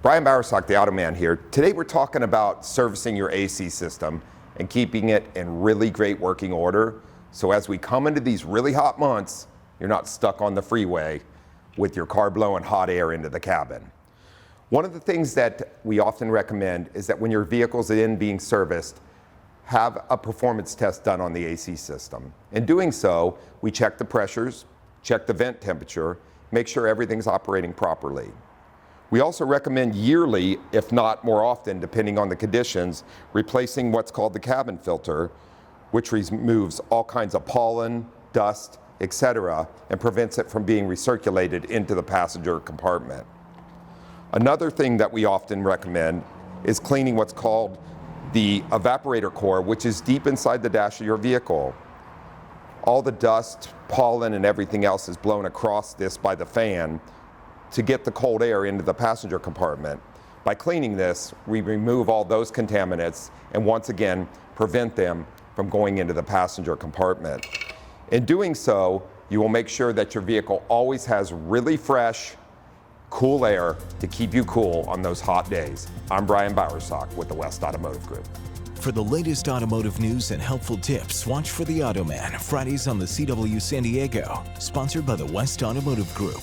Brian Bowersock, the Automan here. Today we're talking about servicing your AC system and keeping it in really great working order. So as we come into these really hot months, you're not stuck on the freeway with your car blowing hot air into the cabin. One of the things that we often recommend is that when your vehicle's in being serviced, have a performance test done on the AC system. In doing so, we check the pressures, check the vent temperature, make sure everything's operating properly. We also recommend yearly, if not more often, depending on the conditions, replacing what's called the cabin filter, which removes all kinds of pollen, dust, etc., and prevents it from being recirculated into the passenger compartment. Another thing that we often recommend is cleaning what's called the evaporator core, which is deep inside the dash of your vehicle. All the dust, pollen, and everything else is blown across this by the fan to get the cold air into the passenger compartment. By cleaning this, we remove all those contaminants and once again prevent them from going into the passenger compartment. In doing so, you will make sure that your vehicle always has really fresh, cool air to keep you cool on those hot days. I'm Brian Bowersock with the West Automotive Group. For the latest automotive news and helpful tips, watch for the Automan Fridays on the CW San Diego, sponsored by the West Automotive Group.